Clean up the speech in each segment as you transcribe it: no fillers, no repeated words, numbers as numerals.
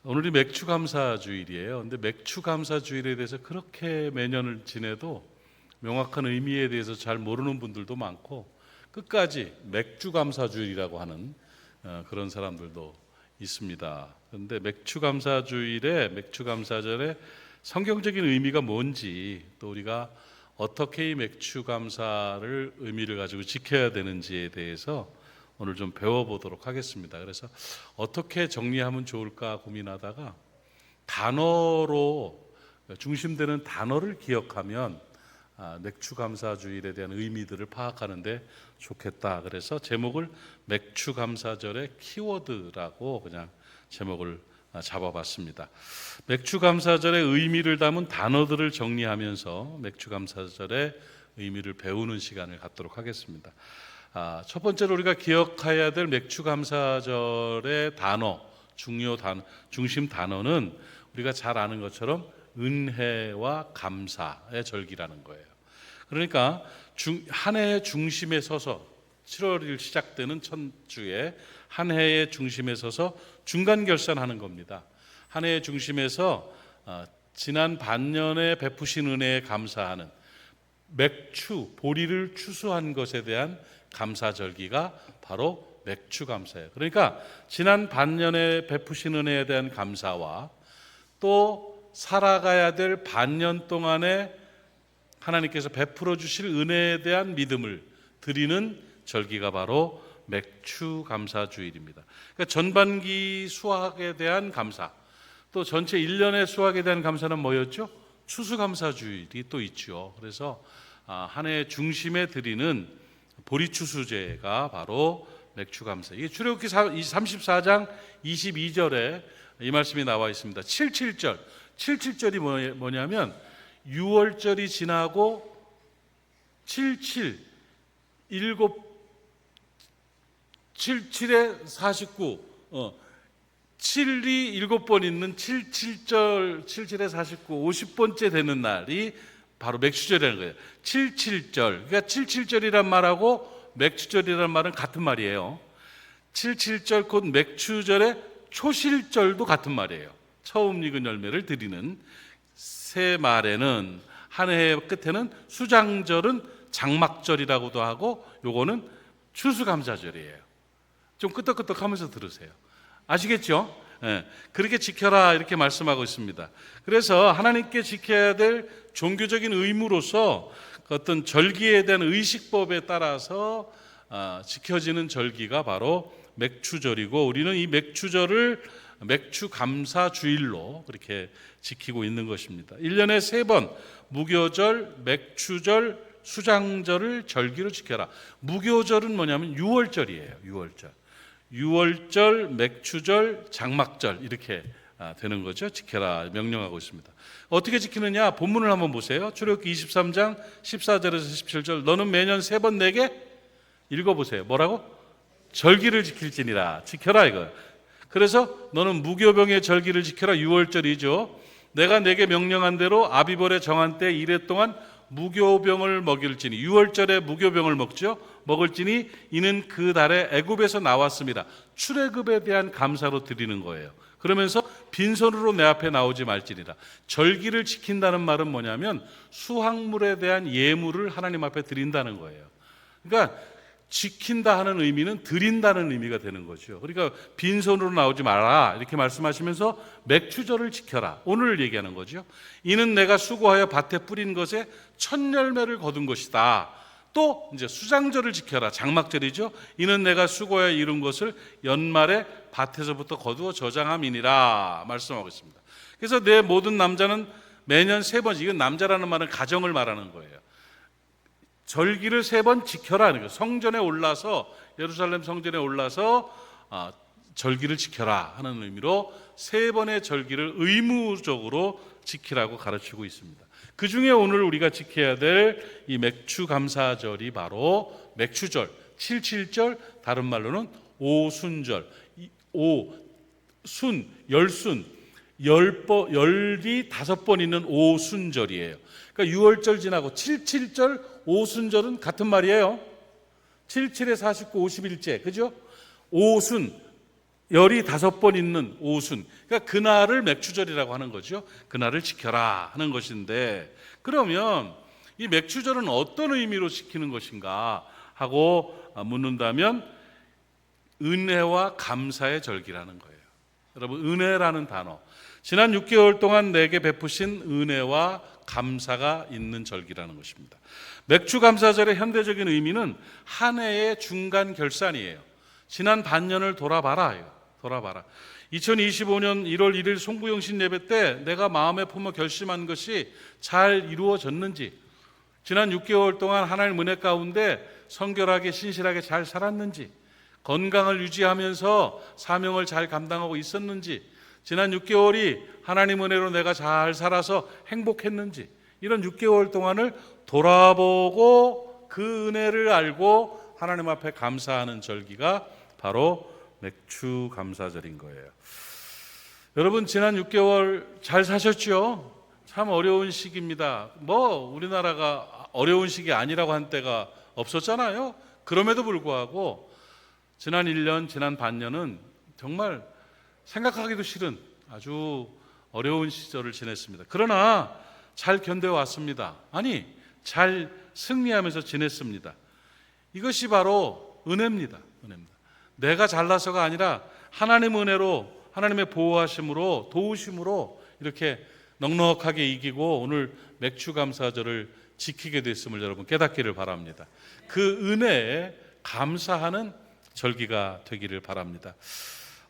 오늘이 맥추감사주일이에요. 근데 맥추감사주일에 대해서 그렇게 매년을 지내도 명확한 의미에 대해서 잘 모르는 분들도 많고 끝까지 맥주감사주일이라고 하는 그런 사람들도 있습니다. 그런데 맥추감사주일에 맥추감사절에 성경적인 의미가 뭔지, 또 우리가 어떻게 이 맥추감사를 의미를 가지고 지켜야 되는지에 대해서 오늘 좀 배워보도록 하겠습니다. 그래서 어떻게 정리하면 좋을까 고민하다가 단어로 중심되는 단어를 기억하면 맥추감사주일에 대한 의미들을 파악하는데 좋겠다. 그래서 제목을 맥추감사절의 키워드라고 그냥 제목을 잡아봤습니다. 맥추감사절의 의미를 담은 단어들을 정리하면서 맥추감사절의 의미를 배우는 시간을 갖도록 하겠습니다. 첫 번째로 우리가 기억해야 될 맥추감사절의 단어, 중요 단어, 중심 단어는 우리가 잘 아는 것처럼 은혜와 감사의 절기라는 거예요. 그러니까 한 해의 중심에 서서 7월 1일 시작되는 첫 주에 한 해의 중심에 서서 중간 결산하는 겁니다. 한 해의 중심에서 지난 반년에 베푸신 은혜에 감사하는 맥추, 보리를 추수한 것에 대한 감사절기가 바로 맥추감사예요. 그러니까 지난 반년에 베푸신 은혜에 대한 감사와 또 살아가야 될 반년 동안에 하나님께서 베풀어 주실 은혜에 대한 믿음을 드리는 절기가 바로 맥추감사주일입니다. 그러니까 전반기 수확에 대한 감사, 또 전체 1년의 수확에 대한 감사는 뭐였죠? 추수감사주일이 또 있죠. 그래서 한 해의 중심에 드리는 보리추수제가 바로 맥추감사. 이게 출애굽기 34장 22절에 이 말씀이 나와 있습니다. 77절. 77절이 뭐냐면 6월절이 지나고 77 77에 49 7이 7번 있는 77절 77에 49 50번째 되는 날이 바로 맥추절이라는 거예요. 77절. 그러니까 77절이란 말하고 맥추절이란 말은 같은 말이에요. 77절 곧 맥추절의 초실절도 같은 말이에요. 처음 익은 열매를 드리는 새 말에는 한 해의 끝에는 수장절은 장막절이라고도 하고 요거는 추수감사절이에요. 좀 끄떡끄떡하면서 들으세요. 아시겠죠? 네. 그렇게 지켜라 이렇게 말씀하고 있습니다. 그래서 하나님께 지켜야 될 종교적인 의무로서 어떤 절기에 대한 의식법에 따라서 지켜지는 절기가 바로 맥추절이고 우리는 이 맥추절을 맥추감사주일로 그렇게 지키고 있는 것입니다. 1년에 3번 무교절, 맥추절, 수장절을 절기로 지켜라. 무교절은 뭐냐면 6월절이에요. 6월절, 맥추절, 장막절 이렇게 되는 거죠. 지켜라 명령하고 있습니다. 어떻게 지키느냐? 본문을 한번 보세요. 출애굽기 23장 14절에서 17절. 너는 매년 3번 내게 읽어보세요. 뭐라고? 절기를 지킬지니라. 지켜라 이거. 그래서 너는 무교병의 절기를 지켜라. 6월절이죠. 내가 내게 명령한 대로 아비벌의 정한 때 이래 동안 무교병을 먹일지니 6월절에 무교병을 먹을지니 이는 그 달에 애굽에서 나왔습니다. 출애굽에 대한 감사로 드리는 거예요. 그러면서 빈손으로 내 앞에 나오지 말지니라. 절기를 지킨다는 말은 뭐냐면 수확물에 대한 예물을 하나님 앞에 드린다는 거예요. 그러니까 지킨다 하는 의미는 드린다는 의미가 되는 거죠. 그러니까 빈손으로 나오지 마라 이렇게 말씀하시면서 맥추절을 지켜라. 오늘 얘기하는 거죠. 이는 내가 수고하여 밭에 뿌린 것에 첫 열매를 거둔 것이다. 또 이제 수장절을 지켜라. 장막절이죠. 이는 내가 수고하여 이룬 것을 연말에 밭에서부터 거두어 저장함이니라 말씀하고 있습니다. 그래서 내 모든 남자는 매년 3번, 이건 남자라는 말은 가정을 말하는 거예요. 절기를 3번 지켜라. 성전에 올라서 예루살렘 성전에 올라서 절기를 지켜라 하는 의미로 3번의 절기를 의무적으로 지키라고 가르치고 있습니다. 그 중에 오늘 우리가 지켜야 될 이 맥추감사절이 바로 맥추절, 77절, 다른 말로는 오순절. 오순, 열순, 열이 5번 있는 오순절이에요. 그러니까 6월절 지나고 77절, 오순절은 같은 말이에요. 77에 49, 51째, 그죠? 오순, 열이 5번 있는 오순, 그러니까 그날을 맥추절이라고 하는 거죠. 그날을 지켜라 하는 것인데, 그러면 이 맥추절은 어떤 의미로 지키는 것인가 하고 묻는다면 은혜와 감사의 절기라는 거예요. 여러분, 은혜라는 단어, 지난 6개월 동안 내게 베푸신 은혜와 감사가 있는 절기라는 것입니다. 맥추감사절의 현대적인 의미는 한 해의 중간 결산이에요. 지난 반년을 돌아봐라. 2025년 1월 1일 송구영신 예배 때 내가 마음에 품어 결심한 것이 잘 이루어졌는지, 지난 6개월 동안 하나님 은혜 가운데 성결하게 신실하게 잘 살았는지, 건강을 유지하면서 사명을 잘 감당하고 있었는지, 지난 6개월이 하나님 은혜로 내가 잘 살아서 행복했는지, 이런 6개월 동안을 돌아보고 그 은혜를 알고 하나님 앞에 감사하는 절기가 바로 맥추 감사절인 거예요. 여러분, 지난 6개월 잘 사셨죠? 참 어려운 시기입니다. 우리나라가 어려운 시기 아니라고 한 때가 없었잖아요. 그럼에도 불구하고 지난 1년, 지난 반년은 정말 생각하기도 싫은 아주 어려운 시절을 지냈습니다. 그러나 잘 견뎌왔습니다. 아니, 잘 승리하면서 지냈습니다. 이것이 바로 은혜입니다. 내가 잘나서가 아니라 하나님 은혜로, 하나님의 보호하심으로, 도우심으로 이렇게 넉넉하게 이기고 오늘 맥추감사절을 지키게 됐음을 여러분 깨닫기를 바랍니다. 그 은혜에 감사하는 절기가 되기를 바랍니다.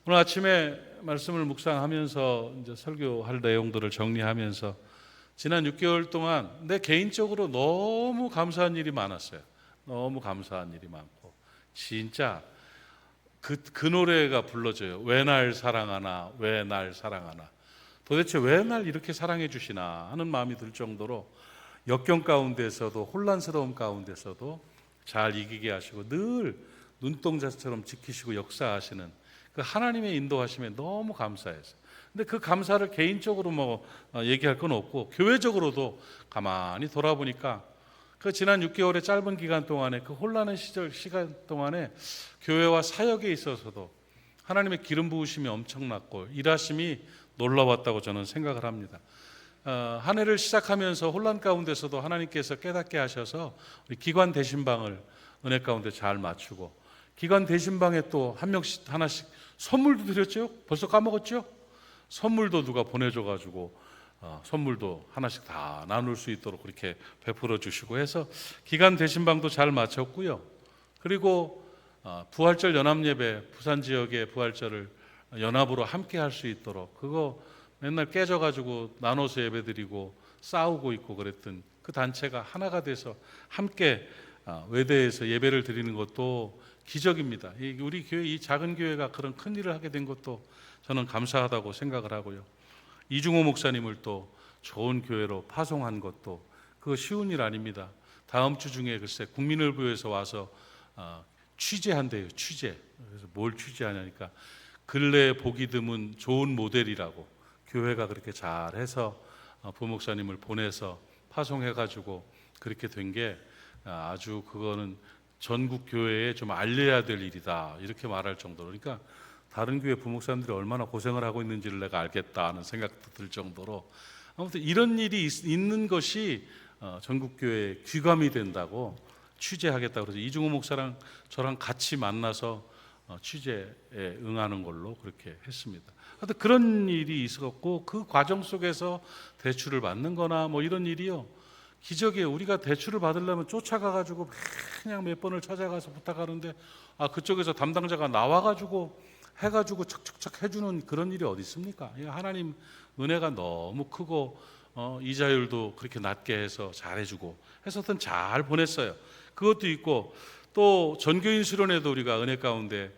오늘 아침에 말씀을 묵상하면서 이제 설교할 내용들을 정리하면서 지난 6개월 동안 내 개인적으로 너무 감사한 일이 많았어요. 너무 감사한 일이 많고, 진짜 그 노래가 불러져요. 왜 날 사랑하나, 왜 날 사랑하나. 도대체 왜 날 이렇게 사랑해 주시나 하는 마음이 들 정도로 역경 가운데서도, 혼란스러움 가운데서도 잘 이기게 하시고 늘 눈동자처럼 지키시고 역사하시는 그 하나님의 인도하심에 너무 감사했어요. 근데 그 감사를 개인적으로 얘기할 건 없고, 교회적으로도 가만히 돌아보니까 그 지난 6개월의 짧은 기간 동안에, 그 혼란의 시간 동안에 교회와 사역에 있어서도 하나님의 기름 부으심이 엄청났고 일하심이 놀라웠다고 저는 생각을 합니다. 한 해를 시작하면서 혼란 가운데서도 하나님께서 깨닫게 하셔서 우리 기관 대신방을 은혜 가운데 잘 맞추고, 기관 대신방에 또 한 명씩 하나씩 선물도 드렸죠. 벌써 까먹었죠? 선물도 누가 보내줘가지고 선물도 하나씩 다 나눌 수 있도록 그렇게 베풀어 주시고 해서 기관 대신방도 잘 마쳤고요. 그리고 부활절 연합예배, 부산 지역의 부활절을 연합으로 함께 할 수 있도록, 그거 맨날 깨져가지고 나눠서 예배드리고 싸우고 있고 그랬던 그 단체가 하나가 돼서 함께 외대에서 예배를 드리는 것도 기적입니다. 우리 교회, 이 작은 교회가 그런 큰 일을 하게 된 것도 저는 감사하다고 생각을 하고요. 이중호 목사님을 또 좋은 교회로 파송한 것도 그거 쉬운 일 아닙니다. 다음 주 중에 글쎄 국민을보에서 와서 취재한대요. 취재. 그래서 뭘 취재하냐니까 근래에 보기 드문 좋은 모델이라고 교회가 그렇게 잘해서 부목사님을 보내서 파송해가지고 그렇게 된 게 아주, 그거는 전국 교회에 좀 알려야 될 일이다 이렇게 말할 정도로, 그러니까 다른 교회 부목사님들이 얼마나 고생을 하고 있는지를 내가 알겠다는 생각도 들 정도로, 아무튼 이런 일이 있는 것이 전국 교회에 귀감이 된다고 취재하겠다고 그래서 이중호 목사랑 저랑 같이 만나서 취재에 응하는 걸로 그렇게 했습니다. 하여튼 그런 일이 있었고, 그 과정 속에서 대출을 받는 거나 이런 일이요, 기적이에요. 우리가 대출을 받으려면 쫓아가가지고 그냥 몇 번을 찾아가서 부탁하는데 그쪽에서 담당자가 나와가지고 해가지고 척척척 해주는 그런 일이 어디 있습니까? 하나님 은혜가 너무 크고 이자율도 그렇게 낮게 해서 잘해주고 해서 잘 보냈어요. 그것도 있고, 또 전교인 수련회도 우리가 은혜 가운데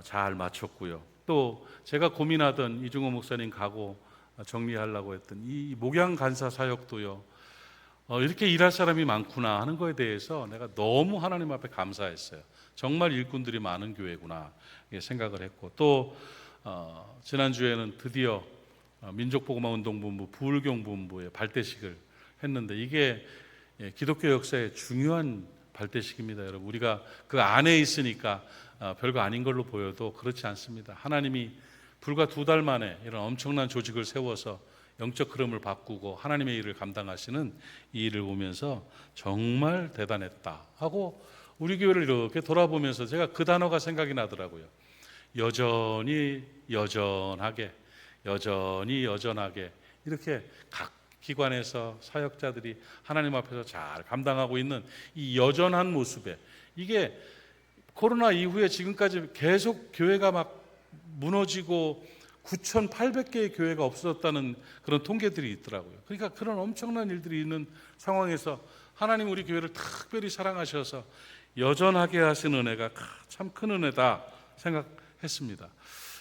잘 마쳤고요. 또 제가 고민하던 이중호 목사님 가고 정리하려고 했던 이 목양 간사 사역도요, 이렇게 일할 사람이 많구나 하는 거에 대해서 내가 너무 하나님 앞에 감사했어요. 정말 일꾼들이 많은 교회구나 생각을 했고, 또 지난주에는 드디어 민족복음화운동본부 부울경본부의 발대식을 했는데, 이게 기독교 역사의 중요한 발대식입니다. 여러분, 우리가 그 안에 있으니까 별거 아닌 걸로 보여도 그렇지 않습니다. 하나님이 불과 2달 만에 이런 엄청난 조직을 세워서 영적 흐름을 바꾸고 하나님의 일을 감당하시는 이 일을 보면서 정말 대단했다 하고 우리 교회를 이렇게 돌아보면서 제가 그 단어가 생각이 나더라고요. 여전히 여전하게 이렇게 각 기관에서 사역자들이 하나님 앞에서 잘 감당하고 있는 이 여전한 모습에, 이게 코로나 이후에 지금까지 계속 교회가 막 무너지고 9,800개의 교회가 없어졌다는 그런 통계들이 있더라고요. 그러니까 그런 엄청난 일들이 있는 상황에서 하나님 우리 교회를 특별히 사랑하셔서 여전하게 하신 은혜가 참 큰 은혜다 생각했습니다.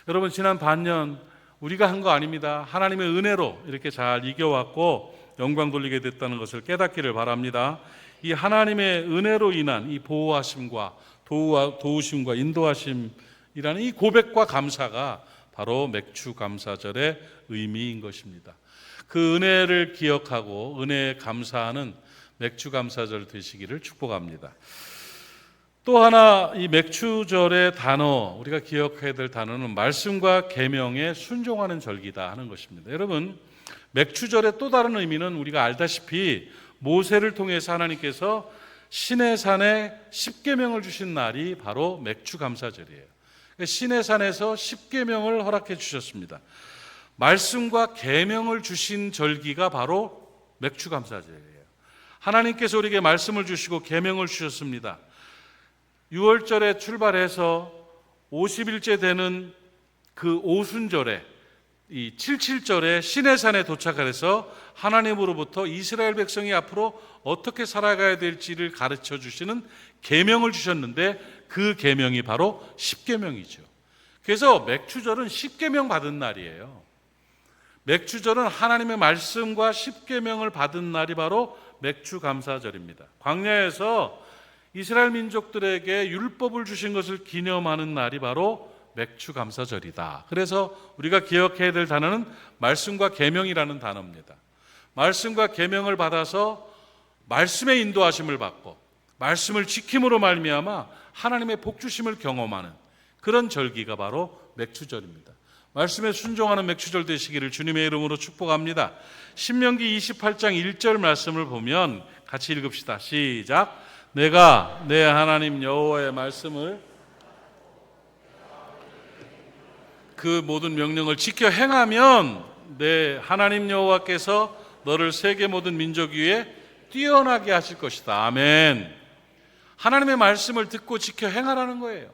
여러분, 지난 반년 우리가 한 거 아닙니다. 하나님의 은혜로 이렇게 잘 이겨왔고 영광 돌리게 됐다는 것을 깨닫기를 바랍니다. 이 하나님의 은혜로 인한 이 보호하심과 도우심과 인도하심이라는 이 고백과 감사가 바로 맥주 감사절의 의미인 것입니다. 그 은혜를 기억하고 은혜에 감사하는 맥주 감사절 되시기를 축복합니다. 또 하나 이 맥주절의 단어, 우리가 기억해야 될 단어는 말씀과 계명에 순종하는 절기다 하는 것입니다. 여러분, 맥주절의 또 다른 의미는 우리가 알다시피 모세를 통해서 하나님께서 시내산에 10계명을 주신 날이 바로 맥주 감사절이에요. 시내산에서 10계명을 허락해 주셨습니다. 말씀과 계명을 주신 절기가 바로 맥주 감사절이에요. 하나님께서 우리에게 말씀을 주시고 계명을 주셨습니다. 6월절에 출발해서 50일째 되는 그 오순절에 이 77절에 시내산에 도착을 해서 하나님으로부터 이스라엘 백성이 앞으로 어떻게 살아가야 될지를 가르쳐 주시는 계명을 주셨는데 그 계명이 바로 10계명이죠. 그래서 맥주절은 10계명 받은 날이에요. 맥주절은 하나님의 말씀과 10계명을 받은 날이 바로 맥주 감사절입니다. 광야에서 이스라엘 민족들에게 율법을 주신 것을 기념하는 날이 바로 맥주 감사절이다. 그래서 우리가 기억해야 될 단어는 말씀과 계명이라는 단어입니다. 말씀과 계명을 받아서 말씀의 인도하심을 받고 말씀을 지킴으로 말미암아 하나님의 복주심을 경험하는 그런 절기가 바로 맥주절입니다. 말씀에 순종하는 맥주절 되시기를 주님의 이름으로 축복합니다. 신명기 28장 1절 말씀을 보면 같이 읽읍시다. 시작. 내가 내 하나님 여호와의 말씀을 그 모든 명령을 지켜 행하면 내 하나님 여호와께서 너를 세계 모든 민족 위에 뛰어나게 하실 것이다. 아멘. 하나님의 말씀을 듣고 지켜 행하라는 거예요.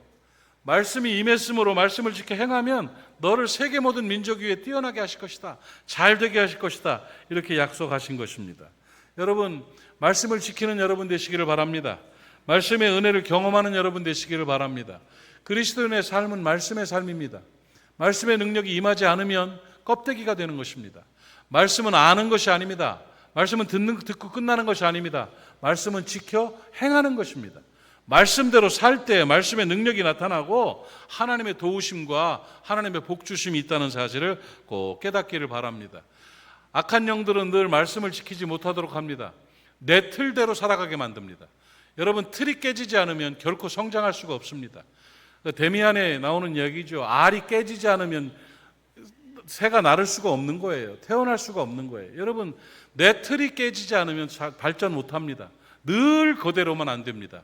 말씀이 임했으므로 말씀을 지켜 행하면 너를 세계 모든 민족 위에 뛰어나게 하실 것이다. 잘 되게 하실 것이다. 이렇게 약속하신 것입니다. 여러분, 말씀을 지키는 여러분 되시기를 바랍니다. 말씀의 은혜를 경험하는 여러분 되시기를 바랍니다. 그리스도인의 삶은 말씀의 삶입니다. 말씀의 능력이 임하지 않으면 껍데기가 되는 것입니다. 말씀은 아는 것이 아닙니다. 말씀은 듣고 끝나는 것이 아닙니다. 말씀은 지켜 행하는 것입니다. 말씀대로 살 때 말씀의 능력이 나타나고 하나님의 도우심과 하나님의 복주심이 있다는 사실을 꼭 깨닫기를 바랍니다. 악한 영들은 늘 말씀을 지키지 못하도록 합니다. 내 틀대로 살아가게 만듭니다. 여러분, 틀이 깨지지 않으면 결코 성장할 수가 없습니다. 데미안에 나오는 이야기죠. 알이 깨지지 않으면 새가 나를 수가 없는 거예요. 태어날 수가 없는 거예요. 여러분, 내 틀이 깨지지 않으면 발전 못합니다. 늘 그대로만 안 됩니다.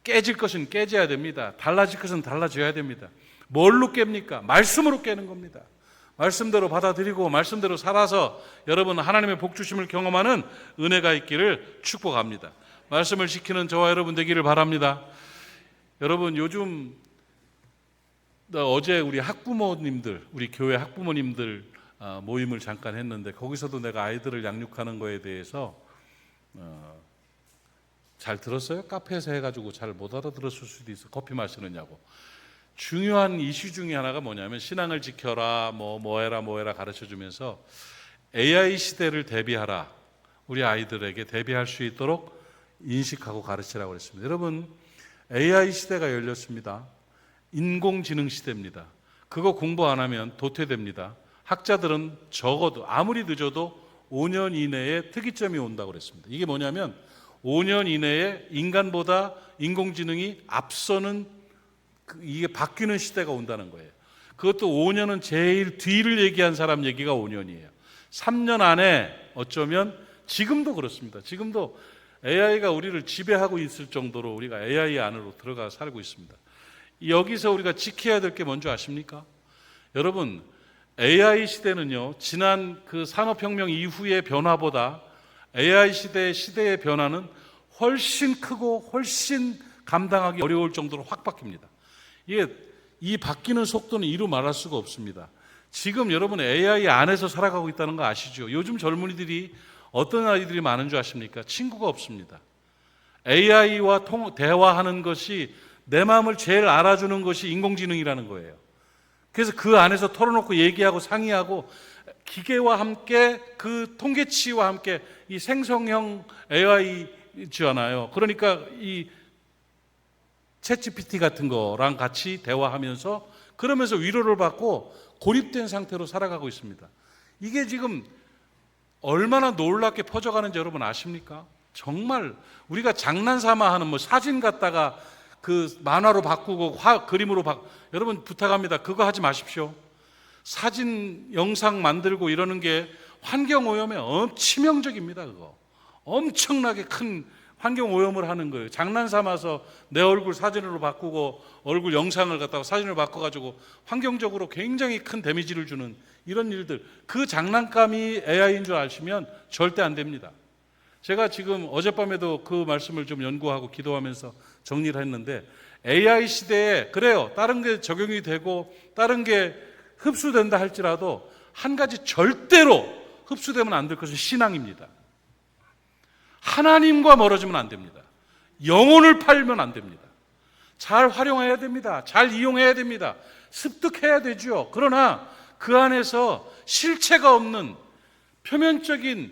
깨질 것은 깨져야 됩니다. 달라질 것은 달라져야 됩니다. 뭘로 깹니까? 말씀으로 깨는 겁니다. 말씀대로 받아들이고 말씀대로 살아서 여러분 하나님의 복주심을 경험하는 은혜가 있기를 축복합니다. 말씀을 지키는 저와 여러분 되기를 바랍니다. 여러분, 요즘 어제 우리 학부모님들, 우리 교회 학부모님들 모임을 잠깐 했는데 거기서도 내가 아이들을 양육하는 거에 대해서 잘 들었어요? 카페에서 해가지고 잘 못 알아들었을 수도 있어. 커피 마시느냐고. 중요한 이슈 중에 하나가 뭐냐면 신앙을 지켜라, 뭐 해라 가르쳐주면서 AI 시대를 대비하라. 우리 아이들에게 대비할 수 있도록 인식하고 가르치라고 그랬습니다. 여러분, AI 시대가 열렸습니다. 인공지능 시대입니다. 그거 공부 안 하면 도태됩니다. 학자들은 적어도 아무리 늦어도 5년 이내에 특이점이 온다고 그랬습니다. 이게 뭐냐면 5년 이내에 인간보다 인공지능이 앞서는 이게 바뀌는 시대가 온다는 거예요. 그것도 5년은 제일 뒤를 얘기한 사람 얘기가 5년이에요. 3년 안에 어쩌면 지금도 그렇습니다. 지금도 AI가 우리를 지배하고 있을 정도로 우리가 AI 안으로 들어가 살고 있습니다. 여기서 우리가 지켜야 될 게 뭔지 아십니까? 여러분, AI 시대는요, 지난 그 산업혁명 이후의 변화보다 AI 시대의 변화는 훨씬 크고 훨씬 감당하기 어려울 정도로 확 바뀝니다. 이 바뀌는 속도는 이루 말할 수가 없습니다. 지금 여러분 AI 안에서 살아가고 있다는 거 아시죠? 요즘 젊은이들이 어떤 아이들이 많은 줄 아십니까? 친구가 없습니다. AI와 대화하는 것이 내 마음을 제일 알아주는 것이 인공지능이라는 거예요. 그래서 그 안에서 털어놓고 얘기하고 상의하고 기계와 함께 그 통계치와 함께 이 생성형 AI잖아요. 그러니까 이 챗GPT 같은 거랑 같이 대화하면서 그러면서 위로를 받고 고립된 상태로 살아가고 있습니다. 이게 지금 얼마나 놀랍게 퍼져가는지 여러분 아십니까? 정말 우리가 장난삼아 하는 사진 갖다가 그 만화로 바꾸고 그림으로 여러분 부탁합니다. 그거 하지 마십시오. 사진, 영상 만들고 이러는 게 환경 오염에 치명적입니다. 그거 엄청나게 큰 환경 오염을 하는 거예요. 장난삼아서 내 얼굴 사진으로 바꾸고 얼굴 영상을 갖다가 사진을 바꿔가지고 환경적으로 굉장히 큰 데미지를 주는 이런 일들, 그 장난감이 AI인 줄 아시면 절대 안 됩니다. 제가 지금 어젯밤에도 그 말씀을 좀 연구하고 기도하면서 정리를 했는데, AI 시대에 그래요, 다른 게 적용이 되고 다른 게 흡수된다 할지라도 한 가지 절대로 흡수되면 안 될 것은 신앙입니다. 하나님과 멀어지면 안 됩니다. 영혼을 팔면 안 됩니다. 잘 활용해야 됩니다. 잘 이용해야 됩니다. 습득해야 되죠. 그러나 그 안에서 실체가 없는 표면적인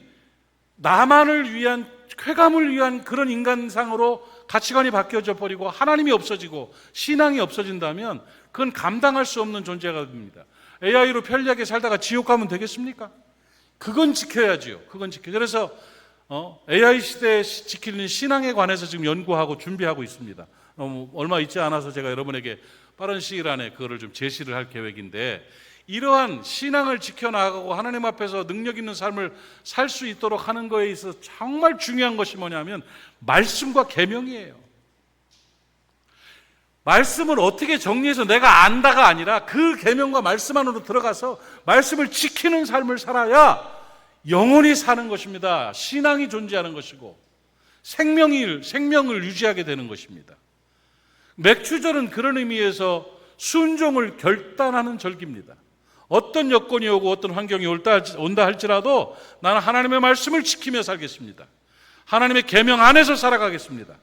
나만을 위한, 쾌감을 위한 그런 인간상으로 가치관이 바뀌어져 버리고 하나님이 없어지고 신앙이 없어진다면 그건 감당할 수 없는 존재가 됩니다. AI로 편리하게 살다가 지옥 가면 되겠습니까? 그건 지켜야지요. 그건 지켜. 그래서 AI 시대에 지키는 신앙에 관해서 지금 연구하고 준비하고 있습니다. 얼마 있지 않아서 제가 여러분에게 빠른 시일 안에 그거를 좀 제시를 할 계획인데, 이러한 신앙을 지켜나가고 하나님 앞에서 능력 있는 삶을 살 수 있도록 하는 거에 있어서 정말 중요한 것이 뭐냐면 말씀과 계명이에요. 말씀을 어떻게 정리해서 내가 안다가 아니라 그 계명과 말씀 안으로 들어가서 말씀을 지키는 삶을 살아야 영원히 사는 것입니다. 신앙이 존재하는 것이고 생명을 유지하게 되는 것입니다. 맥추절은 그런 의미에서 순종을 결단하는 절기입니다. 어떤 여건이 오고 어떤 환경이 온다 할지라도 나는 하나님의 말씀을 지키며 살겠습니다. 하나님의 계명 안에서 살아가겠습니다.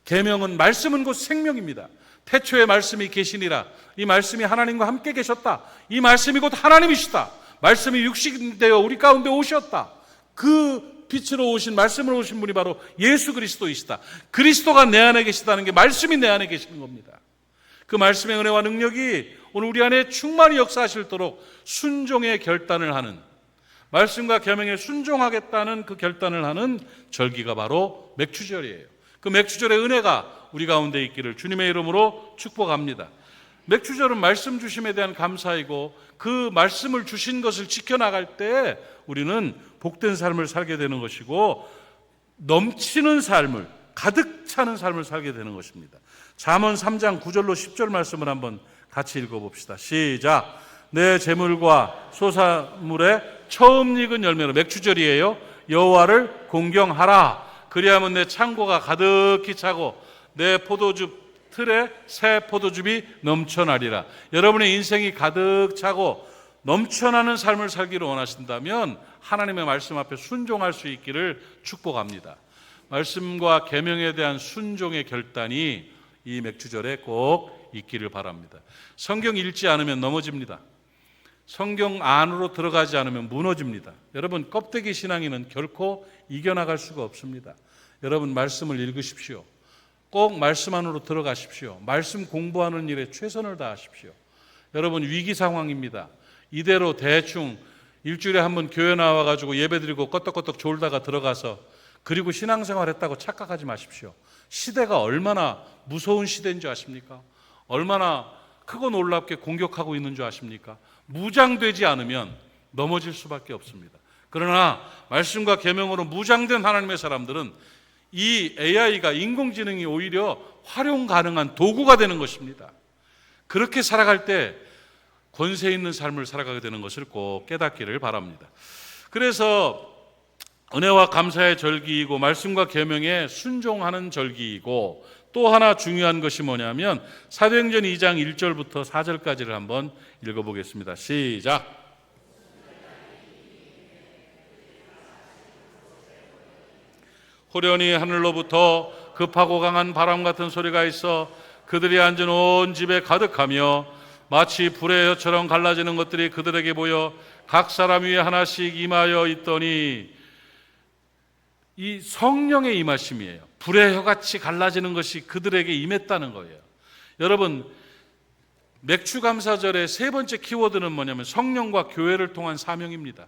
계명은, 말씀은 곧 생명입니다. 태초에 말씀이 계시니라. 이 말씀이 하나님과 함께 계셨다. 이 말씀이 곧 하나님이시다. 말씀이 육신되어 우리 가운데 오셨다. 그 빛으로 오신, 말씀으로 오신 분이 바로 예수 그리스도이시다. 그리스도가 내 안에 계시다는 게 말씀이 내 안에 계시는 겁니다. 그 말씀의 은혜와 능력이 오늘 우리 안에 충만히 역사하실도록 순종의 결단을 하는, 말씀과 계명에 순종하겠다는 그 결단을 하는 절기가 바로 맥추절이에요. 그 맥추절의 은혜가 우리 가운데 있기를 주님의 이름으로 축복합니다. 맥추절은 말씀 주심에 대한 감사이고 그 말씀을 주신 것을 지켜나갈 때 우리는 복된 삶을 살게 되는 것이고 넘치는 삶을, 가득 차는 삶을 살게 되는 것입니다. 잠언 3장 9절로 10절 말씀을 한번 같이 읽어봅시다. 시작. 내 재물과 소사물의 처음 익은 열매로, 맥추절이에요, 여호와를 공경하라. 그리하면 내 창고가 가득히 차고 내 포도주 틀에 새 포도즙이 넘쳐나리라. 여러분의 인생이 가득 차고 넘쳐나는 삶을 살기를 원하신다면 하나님의 말씀 앞에 순종할 수 있기를 축복합니다. 말씀과 계명에 대한 순종의 결단이 이 맥추절에 꼭 있기를 바랍니다. 성경 읽지 않으면 넘어집니다. 성경 안으로 들어가지 않으면 무너집니다. 여러분, 껍데기 신앙인은 결코 이겨나갈 수가 없습니다. 여러분, 말씀을 읽으십시오. 꼭 말씀 안으로 들어가십시오. 말씀 공부하는 일에 최선을 다하십시오. 여러분, 위기 상황입니다. 이대로 대충 일주일에 한 번 교회 나와가지고 예배드리고 껐덕껐덕 졸다가 들어가서 그리고 신앙생활 했다고 착각하지 마십시오. 시대가 얼마나 무서운 시대인 줄 아십니까? 얼마나 크고 놀랍게 공격하고 있는 줄 아십니까? 무장되지 않으면 넘어질 수밖에 없습니다. 그러나 말씀과 계명으로 무장된 하나님의 사람들은 이 AI가, 인공지능이 오히려 활용 가능한 도구가 되는 것입니다. 그렇게 살아갈 때 권세 있는 삶을 살아가게 되는 것을 꼭 깨닫기를 바랍니다. 그래서 은혜와 감사의 절기이고 말씀과 계명에 순종하는 절기이고, 또 하나 중요한 것이 뭐냐면 사도행전 2장 1절부터 4절까지를 한번 읽어보겠습니다. 시작. 호련히 하늘로부터 급하고 강한 바람 같은 소리가 있어 그들이 앉은 온 집에 가득하며 마치 불의 혀처럼 갈라지는 것들이 그들에게 보여 각 사람 위에 하나씩 임하여 있더니, 이 성령의 임하심이에요. 불의 혀같이 갈라지는 것이 그들에게 임했다는 거예요. 여러분, 맥추감사절의 세 번째 키워드는 뭐냐면 성령과 교회를 통한 사명입니다.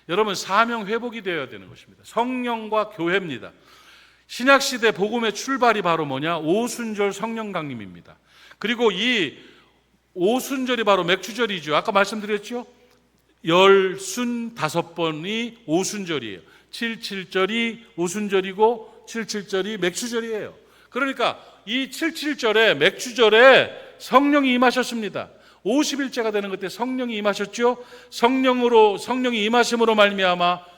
여러분, 사명 회복이 되어야 되는 것입니다. 성령과 교회입니다. 신약시대 복음의 출발이 바로 뭐냐? 오순절 성령 강림입니다. 그리고 이 오순절이 바로 맥추절이죠. 아까 말씀드렸죠? 15번이 오순절이에요. 77절이 오순절이고 77절이 맥추절이에요. 그러니까 이 77절에 맥추절에 성령이 임하셨습니다. 50일째가 되는 그때 성령이 임하셨죠. 성령이 임하심으로 말미암아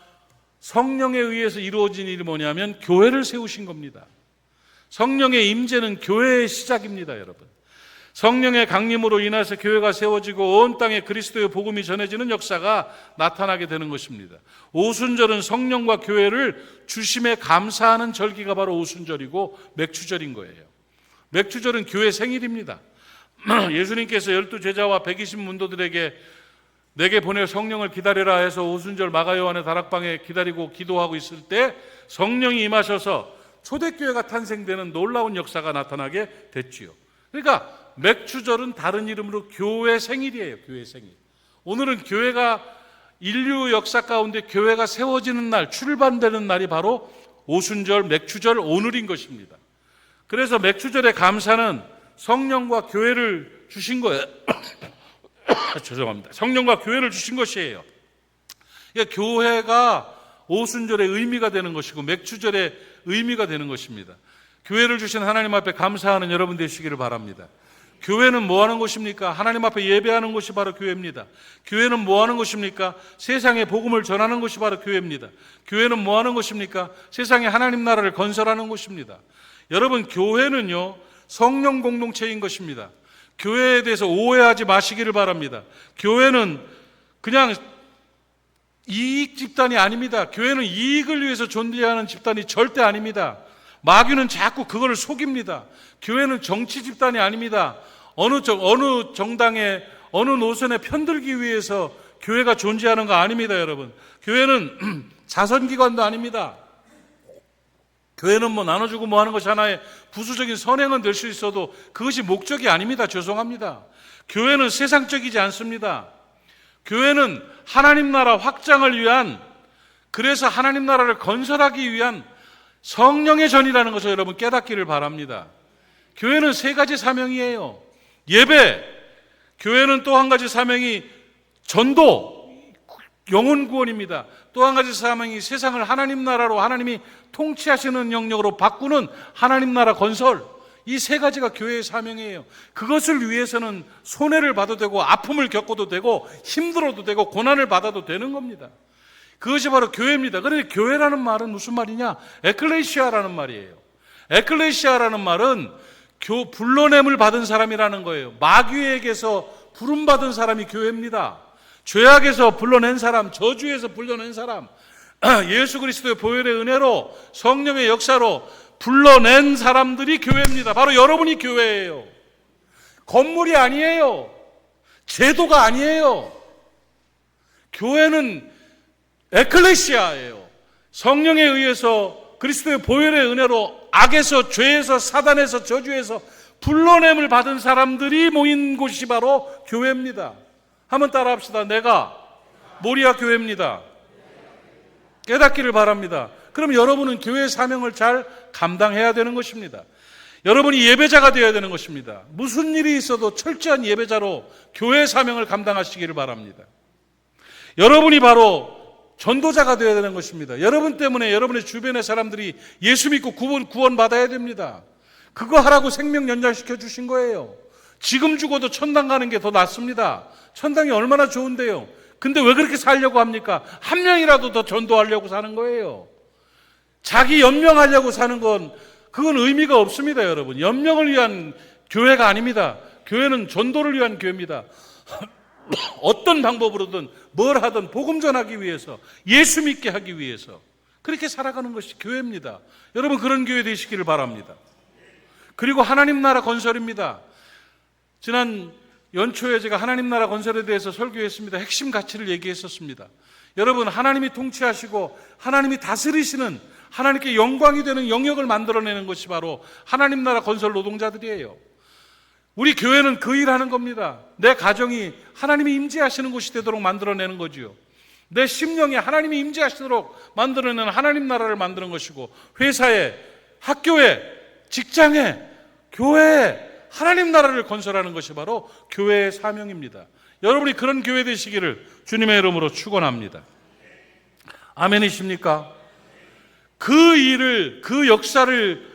성령에 의해서 이루어진 일이 뭐냐면 교회를 세우신 겁니다. 성령의 임재는 교회의 시작입니다, 여러분. 성령의 강림으로 인해서 교회가 세워지고 온 땅에 그리스도의 복음이 전해지는 역사가 나타나게 되는 것입니다. 오순절은 성령과 교회를 주심에 감사하는 절기가 바로 오순절이고 맥추절인 거예요. 맥추절은 교회 생일입니다. 예수님께서 12제자와 120문도들에게 내게 보내 성령을 기다리라 해서 오순절 마가요한의 다락방에 기다리고 기도하고 있을 때 성령이 임하셔서 초대교회가 탄생되는 놀라운 역사가 나타나게 됐지요. 그러니까 맥추절은 다른 이름으로 교회 생일이에요. 교회 생일. 오늘은 교회가 인류 역사 가운데 교회가 세워지는 날, 출발되는 날이 바로 오순절, 맥추절, 오늘인 것입니다. 그래서 맥추절의 감사는 성령과 교회를 주신 거예요. 죄송합니다. 성령과 교회를 주신 것이에요. 그러니까 교회가 오순절의 의미가 되는 것이고 맥추절의 의미가 되는 것입니다. 교회를 주신 하나님 앞에 감사하는 여러분 되시기를 바랍니다. 교회는 뭐 하는 곳입니까? 하나님 앞에 예배하는 곳이 바로 교회입니다. 교회는 뭐 하는 곳입니까? 세상에 복음을 전하는 곳이 바로 교회입니다. 교회는 뭐 하는 곳입니까? 세상에 하나님 나라를 건설하는 곳입니다. 여러분, 교회는요 성령 공동체인 것입니다. 교회에 대해서 오해하지 마시기를 바랍니다. 교회는 그냥 이익 집단이 아닙니다. 교회는 이익을 위해서 존재하는 집단이 절대 아닙니다. 마귀는 자꾸 그거를 속입니다. 교회는 정치 집단이 아닙니다. 어느 정당에 어느 노선에 편들기 위해서 교회가 존재하는 거 아닙니다, 여러분. 교회는 자선기관도 아닙니다. 교회는 뭐 나눠주고 뭐 하는 것이 하나의 부수적인 선행은 될 수 있어도 그것이 목적이 아닙니다. 죄송합니다. 교회는 세상적이지 않습니다. 교회는 하나님 나라 확장을 위한, 그래서 하나님 나라를 건설하기 위한 성령의 전이라는 것을 여러분 깨닫기를 바랍니다. 교회는 세 가지 사명이에요. 예배, 교회는 또 한 가지 사명이 전도, 영혼 구원입니다. 또 한 가지 사명이 세상을 하나님 나라로, 하나님이 통치하시는 영역으로 바꾸는 하나님 나라 건설. 이 세 가지가 교회의 사명이에요. 그것을 위해서는 손해를 봐도 되고 아픔을 겪어도 되고 힘들어도 되고 고난을 받아도 되는 겁니다. 그것이 바로 교회입니다. 그런데 교회라는 말은 무슨 말이냐? 에클레시아라는 말이에요. 에클레시아라는 말은 불러냄을 받은 사람이라는 거예요. 마귀에게서 부름받은 사람이 교회입니다. 죄악에서 불러낸 사람, 저주에서 불러낸 사람, 예수 그리스도의 보혈의 은혜로 성령의 역사로 불러낸 사람들이 교회입니다. 바로 여러분이 교회예요. 건물이 아니에요. 제도가 아니에요. 교회는 에클레시아예요. 성령에 의해서 그리스도의 보혈의 은혜로 악에서, 죄에서, 사단에서, 저주에서 불러냄을 받은 사람들이 모인 곳이 바로 교회입니다. 한번 따라합시다. 내가 모리아 교회입니다. 깨닫기를 바랍니다. 그럼 여러분은 교회의 사명을 잘 감당해야 되는 것입니다. 여러분이 예배자가 되어야 되는 것입니다. 무슨 일이 있어도 철저한 예배자로 교회의 사명을 감당하시기를 바랍니다. 여러분이 바로 전도자가 되어야 되는 것입니다. 여러분 때문에 여러분의 주변의 사람들이 예수 믿고 구원받아야 됩니다. 그거 하라고 생명 연장시켜 주신 거예요. 지금 죽어도 천당 가는 게 더 낫습니다. 천당이 얼마나 좋은데요. 근데 왜 그렇게 살려고 합니까? 한 명이라도 더 전도하려고 사는 거예요. 자기 연명하려고 사는 건 그건 의미가 없습니다, 여러분. 연명을 위한 교회가 아닙니다. 교회는 전도를 위한 교회입니다. 어떤 방법으로든 뭘 하든 복음 전하기 위해서, 예수 믿게 하기 위해서 그렇게 살아가는 것이 교회입니다. 여러분 그런 교회 되시기를 바랍니다. 그리고 하나님 나라 건설입니다. 지난 연초에 제가 하나님 나라 건설에 대해서 설교했습니다. 핵심 가치를 얘기했었습니다. 여러분 하나님이 통치하시고 하나님이 다스리시는, 하나님께 영광이 되는 영역을 만들어내는 것이 바로 하나님 나라 건설 노동자들이에요. 우리 교회는 그 일하는 겁니다. 내 가정이 하나님이 임재하시는 곳이 되도록 만들어내는 거지요. 내 심령에 하나님이 임재하시도록 만들어내는 하나님 나라를 만드는 것이고, 회사에, 학교에, 직장에, 교회에 하나님 나라를 건설하는 것이 바로 교회의 사명입니다. 여러분이 그런 교회 되시기를 주님의 이름으로 축원합니다. 아멘이십니까? 그 일을, 그 역사를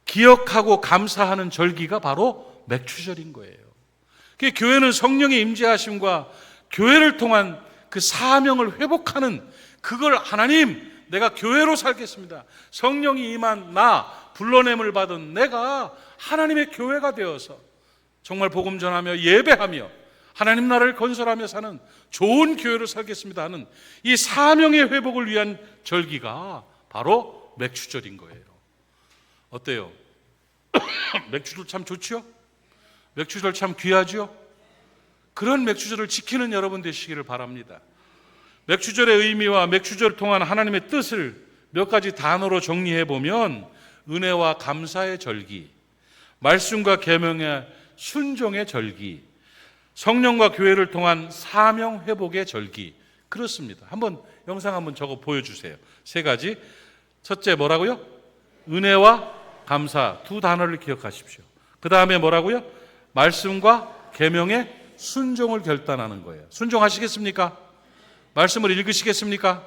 기억하고 감사하는 절기가 바로 맥추절인 거예요. 교회는 성령의 임재하심과 교회를 통한 그 사명을 회복하는, 그걸 하나님 내가 교회로 살겠습니다. 성령이 임한 나, 불러냄을 받은 내가 하나님의 교회가 되어서 정말 복음 전하며 예배하며 하나님 나라를 건설하며 사는 좋은 교회로 살겠습니다 하는 이 사명의 회복을 위한 절기가 바로 맥추절인 거예요. 어때요? 맥추절 참 좋죠? 맥추절 참 귀하죠? 그런 맥추절을 지키는 여러분 되시기를 바랍니다. 맥추절의 의미와 맥추절을 통한 하나님의 뜻을 몇 가지 단어로 정리해 보면, 은혜와 감사의 절기, 말씀과 계명의 순종의 절기, 성령과 교회를 통한 사명 회복의 절기, 그렇습니다. 한번 영상 한번 저거 보여주세요. 세 가지. 첫째 뭐라고요? 은혜와 감사, 두 단어를 기억하십시오. 그 다음에 뭐라고요? 말씀과 계명의 순종을 결단하는 거예요. 순종하시겠습니까? 말씀을 읽으시겠습니까?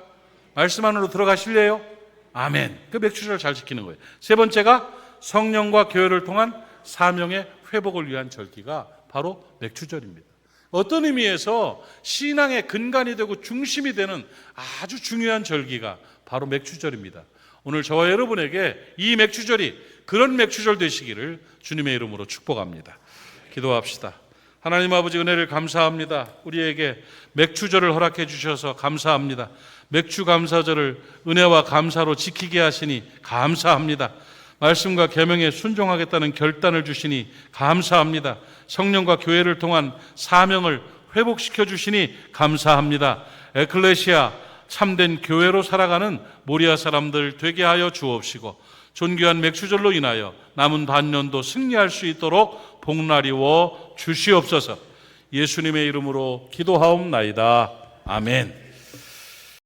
말씀 안으로 들어가실래요? 아멘. 그 맥추절을 잘 지키는 거예요. 세 번째가 성령과 교회를 통한 사명의 회복을 위한 절기가 바로 맥추절입니다. 어떤 의미에서 신앙의 근간이 되고 중심이 되는 아주 중요한 절기가 바로 맥추절입니다. 오늘 저와 여러분에게 이 맥추절이 그런 맥추절 되시기를 주님의 이름으로 축복합니다. 기도합시다. 하나님 아버지, 은혜를 감사합니다. 우리에게 맥추절을 허락해 주셔서 감사합니다. 맥추 감사절을 은혜와 감사로 지키게 하시니 감사합니다. 말씀과 계명에 순종하겠다는 결단을 주시니 감사합니다. 성령과 교회를 통한 사명을 회복시켜 주시니 감사합니다. 에클레시아, 참된 교회로 살아가는 모리아 사람들 되게 하여 주옵시고, 존귀한 맥추절로 인하여 남은 반년도 승리할 수 있도록 복날이워 주시옵소서. 예수님의 이름으로 기도하옵나이다. 아멘.